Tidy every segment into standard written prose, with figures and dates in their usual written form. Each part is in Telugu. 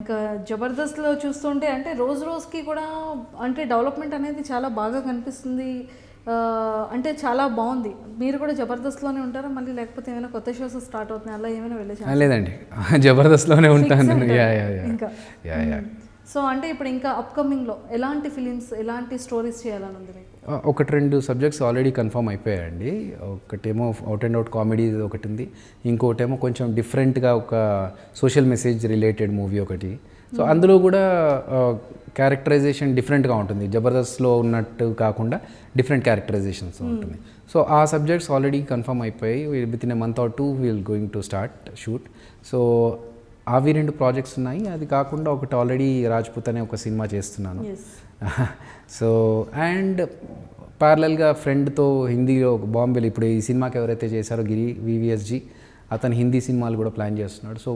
ఇంకా జబర్దస్త్లో చూస్తుంటే అంటే రోజు రోజుకి కూడా అంటే డెవలప్మెంట్ అనేది చాలా బాగా కనిపిస్తుంది. అంటే చాలా బాగుంది. మీరు కూడా జబర్దస్త్లోనే ఉంటారా మళ్ళీ, లేకపోతే ఏమైనా కొత్త షోస్ స్టార్ట్ అవుతున్నాయి అలా ఏమైనా వెళ్ళే? లేదండి, జబర్దస్త్లోనే ఉంటాను. ఇంకా సో అంటే ఇప్పుడు ఇంకా అప్కమింగ్లో ఎలాంటి ఫిలిమ్స్, ఎలాంటి స్టోరీస్ చేయాలని ఉంది మీకు? ఒకటి రెండు సబ్జెక్ట్స్ ఆల్రెడీ కన్ఫర్మ్ అయిపోయాయండి. ఒకటేమో అవుట్ అండ్ అవుట్ కామెడీ ఒకటి ఉంది, ఇంకోటేమో కొంచెం డిఫరెంట్గా ఒక సోషల్ మెసేజ్ రిలేటెడ్ మూవీ ఒకటి. సో అందులో కూడా క్యారెక్టరైజేషన్ డిఫరెంట్గా ఉంటుంది, జబర్దస్త్లో ఉన్నట్టు కాకుండా డిఫరెంట్ క్యారెక్టరైజేషన్స్ ఉంటుంది. సో ఆ సబ్జెక్ట్స్ ఆల్రెడీ కన్ఫర్మ్ అయిపోయి with in a month or 2 we'll going to start shoot. So అవి 2 ప్రాజెక్ట్స్ ఉన్నాయి. అది కాకుండా ఒకటి ఆల్రెడీ రాజ్పూత్ అనే ఒక సినిమా చేస్తున్నాను. సో అండ్ ప్యారలల్గా ఫ్రెండ్తో హిందీలో బాంబేలో ఇప్పుడు ఈ సినిమాకి ఎవరైతే చేశారో గిరి వివిఎస్జీ, అతను హిందీ సినిమాలు కూడా ప్లాన్ చేస్తున్నాడు. సో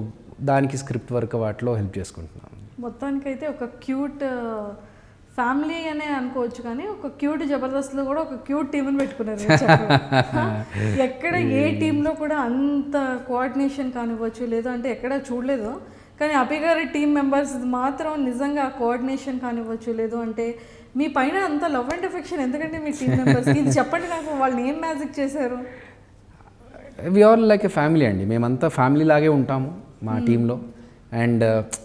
దానికి స్క్రిప్ట్ వర్క్ వాటిలో హెల్ప్ చేసుకుంటున్నాను. మొత్తానికైతే ఒక క్యూట్ ఫ్యామిలీ అనే అనుకోవచ్చు, కానీ ఒక క్యూట్ జబర్దస్త్లో కూడా ఒక క్యూట్ టీంని పెట్టుకున్నారు. ఎక్కడ ఏ టీంలో కూడా అంత కోఆర్డినేషన్ కానివ్వచ్చు, లేదా అంటే ఎక్కడ చూడలేదు. కానీ అపి గారి టీం మెంబర్స్ మాత్రం నిజంగా కోఆర్డినేషన్ కానివ్వచ్చు, లేదు అంటే మీ పైన అంత లవ్ అండ్ ఎఫెక్షన్ ఎందుకంటే మీ టీం మెంబర్స్కి ఇది చెప్పండి నాకు, వాళ్ళు ఏం మ్యాజిక్ చేశారు? We are like a family అండి, మేమంతా ఫ్యామిలీ లాగే ఉంటాము మా టీంలో. అండ్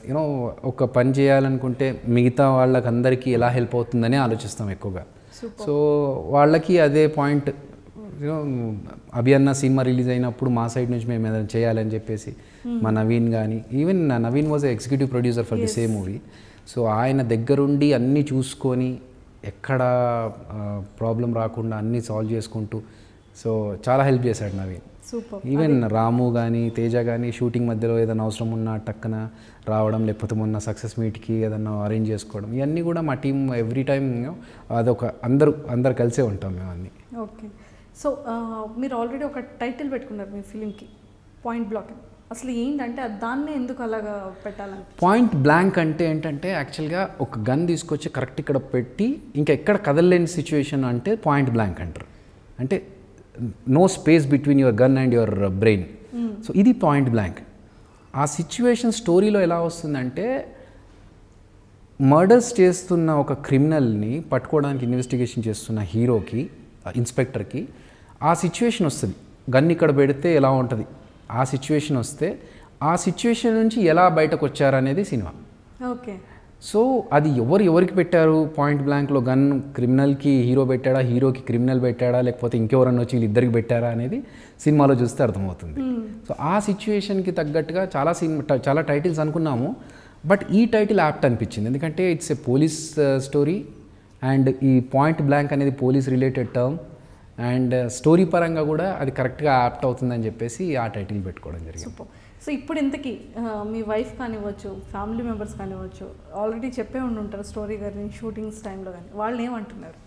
యూనో ఒక పని చేయాలనుకుంటే మిగతా వాళ్ళకి అందరికీ ఎలా హెల్ప్ అవుతుందని ఆలోచిస్తాం ఎక్కువగా. సో వాళ్ళకి అదే పాయింట్, యూనో అభి అన్న సినిమా రిలీజ్ అయినప్పుడు మా సైడ్ నుంచి మేము ఏదైనా చేయాలని చెప్పేసి మా నవీన్ కానీ, even Naveen was executive producer for the same movie. So ఆయన దగ్గరుండి అన్నీ చూసుకొని ఎక్కడ ప్రాబ్లం రాకుండా అన్నీ సాల్వ్ చేసుకుంటూ సో చాలా హెల్ప్ చేశాడు నవీన్. ఈవెన్ రాము కానీ తేజ కానీ షూటింగ్ మధ్యలో ఏదైనా అవసరం ఉన్నా టక్కన రావడం, లేకపోతే మొన్న సక్సెస్ మీట్కి ఏదైనా అరేంజ్ చేసుకోవడం, ఇవన్నీ కూడా మా టీం ఎవ్రీ టైం అదొక అందరు కలిసే ఉంటాం మేము అన్నీ. ఓకే. సో మీరు ఆల్రెడీ ఒక టైటిల్ పెట్టుకున్నారు మీ ఫిలింకి, పాయింట్ బ్లాక్. అసలు ఏంటంటే దాన్ని ఎందుకు అలాగా పెట్టాలని? పాయింట్ బ్లాంక్ అంటే ఏంటంటే యాక్చువల్గా ఒక గన్ తీసుకొచ్చి కరెక్ట్ ఇక్కడ పెట్టి ఇంకా ఎక్కడ కదలలేని సిచ్యువేషన్ అంటే పాయింట్ బ్లాంక్ అంటారు. అంటే no space between your gun and your brain. So ఇది పాయింట్ బ్లాంక్. ఆ సిచ్యువేషన్ స్టోరీలో ఎలా వస్తుందంటే మర్డర్స్ చేస్తున్న ఒక క్రిమినల్ని పట్టుకోవడానికి ఇన్వెస్టిగేషన్ చేస్తున్న హీరోకి, ఇన్స్పెక్టర్కి ఆ సిచ్యువేషన్ వస్తుంది. గన్ ఇక్కడ పెడితే ఎలా ఉంటుంది ఆ సిచ్యువేషన్ వస్తే, ఆ సిచ్యువేషన్ నుంచి ఎలా బయటకు వచ్చారనేది సినిమా. ఓకే. సో అది ఎవరికి పెట్టారు పాయింట్ బ్లాంక్లో గన్, క్రిమినల్కి హీరో పెట్టాడా, హీరోకి క్రిమినల్ పెట్టాడా, లేకపోతే ఇంకెవరన్నా వచ్చి వీళ్ళిద్దరికి పెట్టారా అనేది సినిమాలో చూస్తే అర్థమవుతుంది. సో ఆ సిచ్యువేషన్కి తగ్గట్టుగా చాలా టైటిల్స్ అనుకున్నాము, బట్ ఈ టైటిల్ యాప్ట్ అనిపించింది. ఎందుకంటే it's a police story and ఈ పాయింట్ బ్లాంక్ అనేది police related term and story పరంగా కూడా అది కరెక్ట్గా యాప్ట్ అవుతుందని చెప్పేసి ఆ టైటిల్ పెట్టుకోవడం జరిగింది. సో ఇప్పుడు ఇంతకీ మీ వైఫ్ కానివ్వచ్చు, ఫ్యామిలీ మెంబర్స్ కానివ్వచ్చు, ఆల్రెడీ చెప్పే ఉంటారు స్టోరీ గారిని షూటింగ్స్ టైంలో, కానీ వాళ్ళు ఏమంటున్నారు?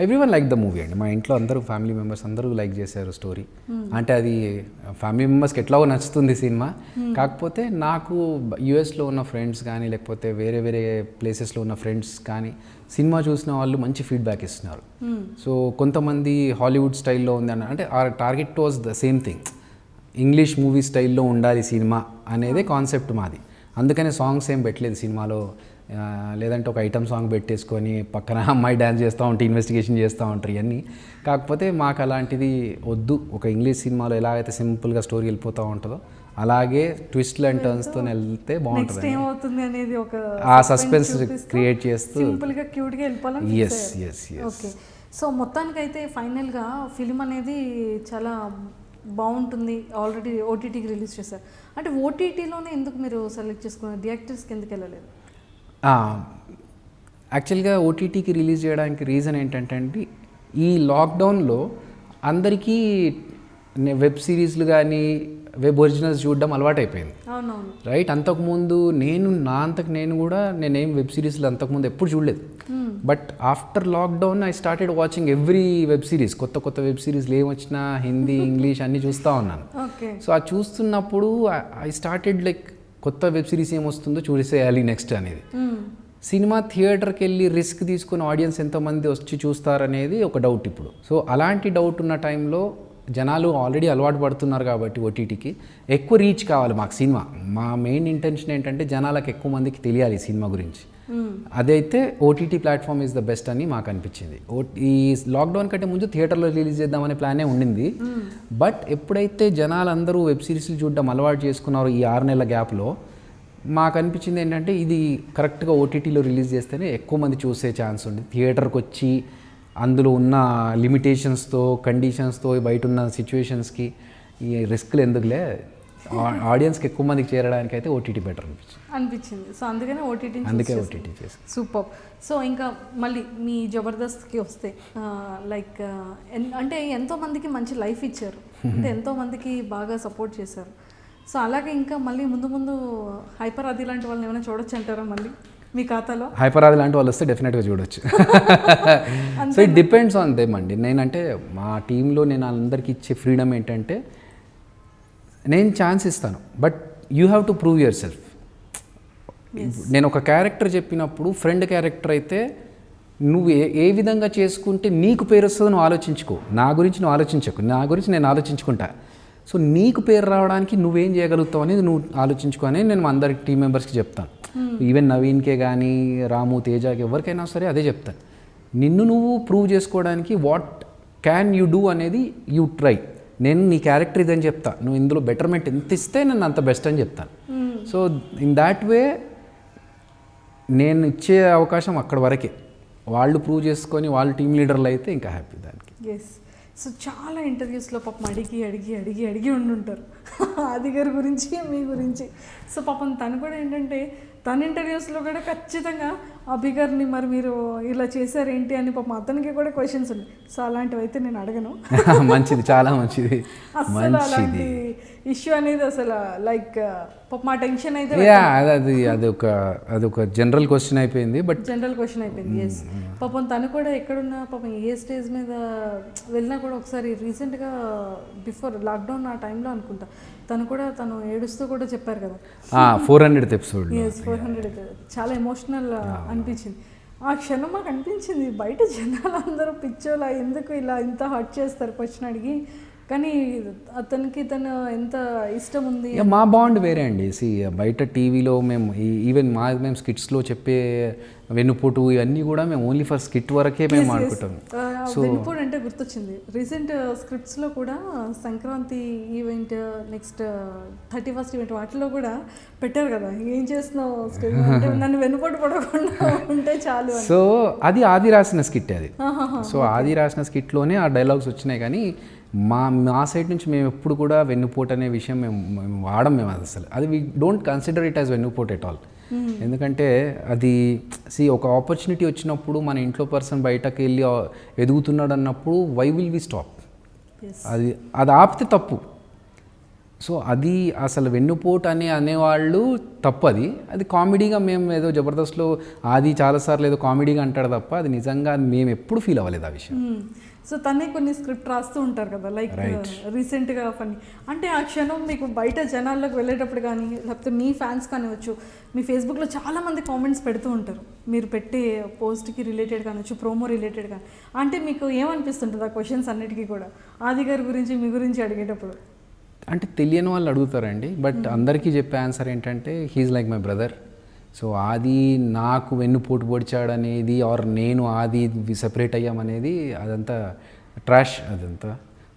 ఎవ్రీవన్ లైక్ ద మూవీ అండి. మా ఇంట్లో అందరూ ఫ్యామిలీ మెంబర్స్ అందరూ లైక్ చేశారు స్టోరీ. అంటే అది ఫ్యామిలీ మెంబర్స్కి ఎట్లాగో నచ్చుతుంది సినిమా. కాకపోతే నాకు యూఎస్లో ఉన్న ఫ్రెండ్స్ కానీ, లేకపోతే వేరే వేరే ప్లేసెస్లో ఉన్న ఫ్రెండ్స్ కానీ సినిమా చూసిన వాళ్ళు మంచి ఫీడ్బ్యాక్ ఇస్తున్నారు. సో కొంతమంది హాలీవుడ్ స్టైల్లో ఉంది అన్న, అంటే ఆ target was the same thing, English movie స్టైల్లో ఉండాలి సినిమా అనేదే కాన్సెప్ట్ మాది. అందుకనే సాంగ్స్ ఏం పెట్టలేదు సినిమాలో. లేదంటే ఒక ఐటమ్ సాంగ్ పెట్టేసుకొని పక్కన అమ్మాయి డ్యాన్స్ చేస్తూ ఉంటే ఇన్వెస్టిగేషన్ చేస్తూ ఉంటారు ఇవన్నీ. కాకపోతే మాకు అలాంటిది వద్దు. ఒక ఇంగ్లీష్ సినిమాలో ఎలాగైతే సింపుల్గా స్టోరీ వెళ్ళిపోతూ ఉంటుందో అలాగే ట్విస్ట్లు అండ్ టర్న్స్తో వెళ్తే బాగుంటుంది. ఆ సస్పెన్స్ క్రియేట్ చేస్తూ సింపుల్గా క్యూట్గా వెళ్ళిపోవాలని. ఓకే. సో మొత్తానికైతే ఫైనల్గా ఫిలిం అనేది చాలా బాగుంటుంది. ఆల్రెడీ ఓటీటీకి రిలీజ్ చేశారు. అంటే ఓటీటీలోనే ఎందుకు మీరు సెలెక్ట్ చేసుకున్నారు, థియేటర్స్కి ఎందుకు వెళ్ళలేదు? యాక్చువల్గా ఓటీటీకి రిలీజ్ చేయడానికి రీజన్ ఏంటంటే అండి, ఈ లాక్డౌన్లో అందరికీ వెబ్ సిరీస్లు కానీ వెబ్ ఒరిజినల్స్ చూడడం అలవాటు అయిపోయింది, రైట్? అంతకుముందు నేను కూడా నేనేం వెబ్ సిరీస్లు అంతకుముందు ఎప్పుడు చూడలేదు. But after lockdown I started watching every web series. కొత్త వెబ్ సిరీస్లు ఏమొచ్చినా హిందీ, ఇంగ్లీష్ అన్నీ చూస్తూ ఉన్నాను. సో అది చూస్తున్నప్పుడు ఐ స్టార్టెడ్ లైక్ కొత్త వెబ్ సిరీస్ ఏమొస్తుందో చూసేయాలి నెక్స్ట్ అనేది. సినిమా థియేటర్కి వెళ్ళి రిస్క్ తీసుకుని ఆడియన్స్ ఎంతమంది వచ్చి చూస్తారనేది ఒక డౌట్ ఇప్పుడు. సో అలాంటి డౌట్ ఉన్న టైంలో జనాలు ఆల్రెడీ అలవాటు పడుతున్నారు కాబట్టి ఓటీటీకి ఎక్కువ రీచ్ కావాలి మాకు సినిమా. మా మెయిన్ ఇంటెన్షన్ ఏంటంటే జనాలకు ఎక్కువ మందికి తెలియాలి ఈ సినిమా గురించి. అదైతే OTT platform is the best అని మాకు అనిపించింది. ఈ లాక్డౌన్ కంటే ముందు థియేటర్లో రిలీజ్ చేద్దామనే ప్లానే ఉండింది. బట్ ఎప్పుడైతే జనాలందరూ వెబ్ సిరీస్లు చూడడం అలవాటు చేసుకున్నారో ఈ 6 నెలల గ్యాప్లో, మాకు అనిపించింది ఏంటంటే ఇది కరెక్ట్గా ఓటీటీలో రిలీజ్ చేస్తేనే ఎక్కువ మంది చూసే ఛాన్స్ ఉంది. థియేటర్కి వచ్చి అందులో ఉన్న లిమిటేషన్స్తో, కండిషన్స్తో, బయట ఉన్న సిచ్యువేషన్స్కి ఈ రిస్క్లు ఎందుకులే, ఆడియన్స్కి ఎక్కువ మందికి చేరడానికి అయితే ఓటీటీ బెటర్ అనిపించింది. సో అందుకనే ఓటీటీ చేసి సూపర్. సో ఇంకా మళ్ళీ మీ జబర్దస్త్కి వస్తే లైక్ అంటే ఎంతోమందికి మంచి లైఫ్ ఇచ్చారు, అంటే ఎంతోమందికి బాగా సపోర్ట్ చేశారు. సో అలాగే ఇంకా మళ్ళీ ముందు ముందు హైపర్ ఆది లాంటి వాళ్ళని ఏమైనా చూడొచ్చు అంటారా మళ్ళీ మీ ఖాతాలో? హైపర్ ఆది లాంటి వాళ్ళు వస్తే డెఫినెట్గా చూడొచ్చు. So it depends on them అండి. నేనంటే మా టీంలో నేను అందరికి ఇచ్చే ఫ్రీడమ్ ఏంటంటే నేను ఛాన్స్ ఇస్తాను, but you have to prove your self. నేను ఒక క్యారెక్టర్ చెప్పినప్పుడు ఫ్రెండ్ క్యారెక్టర్ అయితే నువ్వు ఏ విధంగా చేసుకుంటే నీకు పేరు వస్తుందో నువ్వు ఆలోచించుకో, నా గురించి నువ్వు ఆలోచించకు, నా గురించి నేను ఆలోచించుకుంటా. సో నీకు పేరు రావడానికి నువ్వేం చేయగలుగుతావు అనేది నువ్వు ఆలోచించుకో అని నేను మా అందరికి టీం మెంబర్స్కి చెప్తాను. ఈవెన్ నవీన్కే కానీ, రాము, తేజకి, ఎవరికైనా సరే అదే చెప్తాను. నిన్ను నువ్వు ప్రూవ్ చేసుకోవడానికి వాట్ క్యాన్ యూ డూ అనేది యూ ట్రై. నేను నీ క్యారెక్టర్ ఇదని చెప్తా, నువ్వు ఇందులో బెటర్మెంట్ ఎంత ఇస్తే నేను అంత బెస్ట్ అని చెప్తాను. సో ఇన్ దాట్ వే నేను ఇచ్చే అవకాశం అక్కడ వరకే. వాళ్ళు ప్రూవ్ చేసుకొని వాళ్ళు టీమ్ లీడర్లు అయితే ఇంకా హ్యాపీ దానికి. ఎస్. సో చాలా ఇంటర్వ్యూస్లో పాపం అడిగి ఉండుంటారు ఆది గారి గురించి, మీ గురించి. సో పాపం తను కూడా ఏంటంటే తన ఇంటర్వ్యూస్లో కూడా ఖచ్చితంగా అభి గారిని మరి మీరు ఇలా చేశారేంటి అని పాపం అతనికి కూడా క్వశ్చన్స్ ఉన్నాయి. సో అలాంటివి అయితే నేను అడగను. మంచిది, చాలా మంచిది. అసలు అలాంటి ఇష్యూ అనేది అసలు లైక్ పాపం ఆ టెన్షన్ అయితే అదొక జనరల్ క్వశ్చన్ అయిపోయింది. ఎస్. పాపం తను కూడా ఎక్కడున్నా పాపం ఏ స్టేజ్ మీద వెళ్ళినా కూడా ఒకసారి రీసెంట్గా బిఫోర్ లాక్డౌన్ ఆ టైంలో అనుకుంటా తను ఏడుస్తూ కూడా చెప్పారు కదా 400th ఎపిసోడ్. 400 చాలా ఎమోషనల్ అనిపించింది. ఆ క్షణం మాకు అనిపించింది బయట జనాలందరూ పిచ్చోలా ఎందుకు ఇలా ఇంత హర్ట్ చేస్తారు క్వశ్చన్ అడిగి, కానీ అతనికి తను ఎంత ఇష్టం ఉంది. మా బాండ్ వేరే అండి. బయట టీవీలో మేము ఈవెన్ మేము స్కిట్స్లో చెప్పే వెన్నుపోటు ఇవన్నీ కూడా మేము ఓన్లీ ఫర్ స్కిట్ వరకే మేము ఆడుకుంటాం. సో వెన్నుపోటు అంటే గుర్తొచ్చింది, రీసెంట్ స్క్రిప్ట్స్లో కూడా Sankranti event, next 31st event వాటిలో కూడా పెట్టారు కదా, ఏం చేస్తున్నావు అంటే నన్ను వెన్నుపోటు పడకుండా ఉంటే చాలు. సో అది ఆది రాసిన స్కిట్ అది. సో ఆది రాసిన స్కిట్లోనే ఆ డైలాగ్స్ వచ్చినాయి, కానీ మా సైడ్ నుంచి మేము ఎప్పుడు కూడా వెన్నుపోటు అనే విషయం మేము వాడం. మేము అసలు అది we don't consider it as వెన్నుపోటు ఎట్ ఆల్. ఎందుకంటే అది ఒక ఆపర్చునిటీ వచ్చినప్పుడు మన ఇంట్లో పర్సన్ బయటకు వెళ్ళి ఎదుగుతున్నాడు అన్నప్పుడు వై విల్ వి స్టాప్? అది ఆపితే తప్పు. సో అది అసలు వెన్నుపోటు అనేవాళ్ళు తప్పు. అది కామెడీగా మేము ఏదో జబర్దస్త్లో ఆది చాలాసార్లు ఏదో కామెడీగా అంటాడు తప్ప అది నిజంగా మేము ఎప్పుడు ఫీల్ అవ్వలేదు ఆ విషయం. సో తనే కొన్ని స్క్రిప్ట్ రాస్తూ ఉంటారు కదా, లైక్ రీసెంట్గా ఫన్నీ అంటే ఆ క్షణం మీకు బయట జనాల్లోకి వెళ్ళేటప్పుడు కానీ, లేకపోతే మీ ఫ్యాన్స్ కానివచ్చు, మీ ఫేస్బుక్లో చాలామంది కామెంట్స్ పెడుతూ ఉంటారు మీరు పెట్టే పోస్ట్కి రిలేటెడ్ కానివచ్చు, ప్రోమో రిలేటెడ్ కానీ. అంటే మీకు ఏమనిపిస్తుంటుంది ఆ క్వశ్చన్స్ అన్నిటికీ కూడా ఆది గారి గురించి, మీ గురించి అడిగేటప్పుడు? అంటే తెలియని వాళ్ళు అడుగుతారండి, బట్ అందరికీ చెప్పే ఆన్సర్ ఏంటంటే he's like my brother. So Aadi నాకు వెన్నుపోటు పొడిచాడనేది ఆర్ నేను ఆది సెపరేట్ అయ్యామనేది అదంతా ట్రాష్ అదంతా.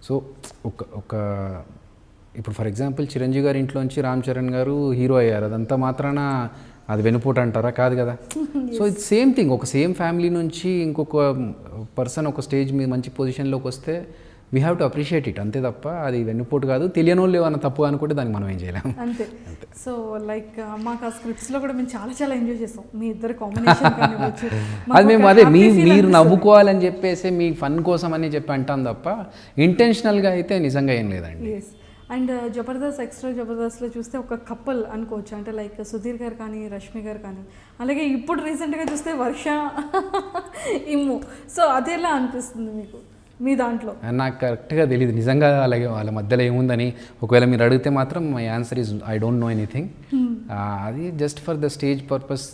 సో ఒక ఇప్పుడు ఫర్ ఎగ్జాంపుల్ చిరంజీవి గారి ఇంట్లోంచి రామ్ చరణ్ గారు హీరో అయ్యారు, అదంతా మాత్రాన అది వెన్నుపోటు అంటారా? కాదు కదా. సో ఇది సేమ్ థింగ్. ఒక సేమ్ ఫ్యామిలీ నుంచి ఇంకొక పర్సన్ ఒక స్టేజ్ మీద మంచి పొజిషన్లోకి వస్తే we have to appreciate it, అంతే తప్ప అది వెన్నుపోటు కాదు. తెలియని వాళ్ళు ఏమన్నా తప్పు అనుకుంటే దానికి మనం ఏం చేయలేము. అంతే. సో లైక్ మాకు ఆ స్క్రిప్ట్స్లో కూడా మేము చాలా ఎంజాయ్ చేస్తాం, మీ ఇద్దరు కాంబినేషన్. అది మేము అదే మీరు నవ్వుకోవాలని చెప్పేసి మీ ఫన్ కోసం అని చెప్పి అంటాం తప్ప ఇంటెన్షనల్గా అయితే నిజంగా ఏం లేదండి. అండ్ జబర్దస్త్, ఎక్స్ట్రా జబర్దస్త్లో చూస్తే ఒక కపుల్ అనుకోవచ్చు, అంటే లైక్ సుధీర్ గారు కానీ, రష్మి గారు కానీ, అలాగే ఇప్పుడు రీసెంట్గా చూస్తే వర్ష, ఇమ్ము. సో అది ఎలా అనిపిస్తుంది మీకు మీ దాంట్లో? నాకు కరెక్ట్గా తెలియదు నిజంగా అలాగే వాళ్ళ మధ్యలో ఏముందని. ఒకవేళ మీరు అడిగితే మాత్రం my answer is I don't know anything. అది just for the stage purpose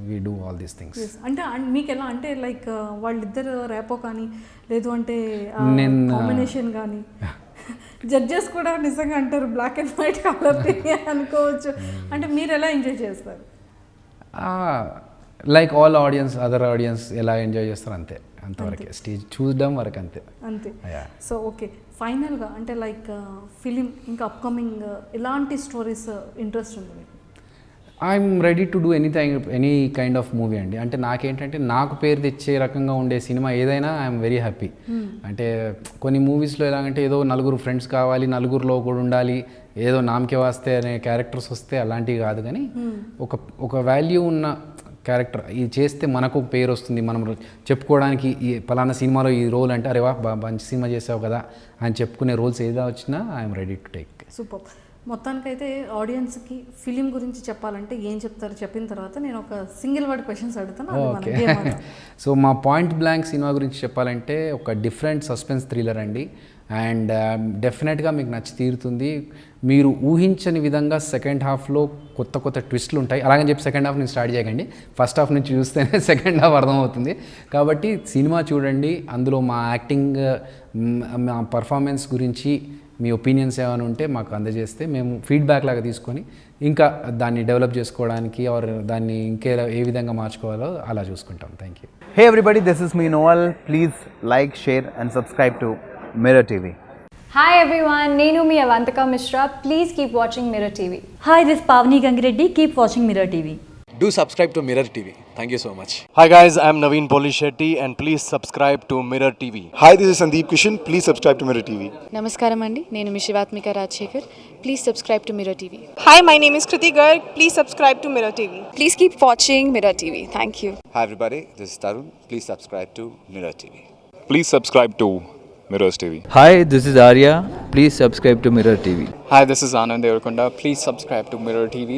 we do all these things. అంటే మీకు ఎలా అంటే లైక్ వాళ్ళిద్దరు ర్యాపో కానీ, లేదు అంటే కాంబినేషన్ కానీ జడ్జెస్ కూడా నిజంగా అంటారు బ్లాక్ అండ్ వైట్ కలర్ అనుకోవచ్చు. అంటే మీరు ఎలా ఎంజాయ్ చేస్తారు? Like all audience, other audience ఎలా ఎంజాయ్ చేస్తారు అంతే, అంతవరకే. స్టేజ్ చూడడం వరకు అంతే. సో ఓకే, ఫైనల్గా అంటే లైక్ ఫిలిం ఇంకా అప్కమింగ్ ఎలాంటి స్టోరీస్ ఇంట్రెస్ట్ ఉంది మీకు? I'm ready to do any kind of movie అండి. అంటే నాకేంటంటే నాకు పేరు తెచ్చే రకంగా ఉండే సినిమా ఏదైనా ఐఎమ్ వెరీ హ్యాపీ. అంటే కొన్ని మూవీస్లో ఎలాగంటే ఏదో నలుగురు ఫ్రెండ్స్ కావాలి, నలుగురిలో కూడా ఉండాలి, ఏదో నామకే వాస్తే అనే క్యారెక్టర్స్ వస్తే అలాంటివి కాదు. కానీ ఒక వాల్యూ ఉన్న క్యారెక్టర్ ఇది చేస్తే మనకు పేరు వస్తుంది, మనం చెప్పుకోవడానికి ఈ పలానా సినిమాలో ఈ రోల్ అంటే అరే వా మంచి సినిమా చేసావు కదా అని చెప్పుకునే రోల్స్ ఏదో వచ్చినా I'm ready to take. Super. మొత్తానికైతే ఆడియన్స్కి ఫిలిం గురించి చెప్పాలంటే ఏం చెప్తారు చెప్పిన తర్వాత నేను ఒక సింగిల్ వర్డ్ క్వశ్చన్స్ అడుగుతాను. ఓకే. సో మా పాయింట్ బ్లాంక్ సినిమా గురించి చెప్పాలంటే ఒక డిఫరెంట్ సస్పెన్స్ థ్రిల్లర్ అండి. అండ్ డెఫినెట్గా మీకు నచ్చి తీరుతుంది. మీరు ఊహించని విధంగా సెకండ్ హాఫ్లో కొత్త కొత్త ట్విస్ట్లు ఉంటాయి. అలాగని చెప్పి సెకండ్ హాఫ్ నుంచి స్టార్ట్ చేయకండి, ఫస్ట్ హాఫ్ నుంచి చూస్తేనే సెకండ్ హాఫ్ అర్థమవుతుంది. కాబట్టి సినిమా చూడండి, అందులో మా యాక్టింగ్, మా పర్ఫార్మెన్స్ గురించి మీ ఒపీనియన్స్ ఏమైనా ఉంటే మాకు అందజేస్తే మేము ఫీడ్బ్యాక్ లాగా తీసుకొని ఇంకా దాన్ని డెవలప్ చేసుకోవడానికి ఆర్ దాన్ని ఇంకే ఏ విధంగా మార్చుకోవాలో అలా చూసుకుంటాం. Thank you. Hey everybody, this is me Noel. Please like, share and subscribe to Mirror TV. Hi everyone, Nenu mi Avantika Mishra. Please keep watching Mirror TV. Hi, this is Pavni Gangireddy. Keep watching Mirror TV. Do subscribe to Mirror TV. Thank you so much. Hi guys, I'm Naveen Polishetty and please subscribe to Mirror TV. Hi, this is Sandeep Kishan. Please subscribe to Mirror TV. నమస్కారం అండి, నేను మీ Shivathmika Rajasekhar. Please subscribe to Mirror TV. Hi, my name is Kriti Garg. Please subscribe to Mirror TV. Please keep watching mirror TV. Thank you. Hi everybody, this is Tarun. Please subscribe to Mirror TV. Please subscribe to Mirrors TV. Hi, this is Arya. Please subscribe to Mirror TV. Hi, this is Anand Devarakonda. Please subscribe to Mirror TV.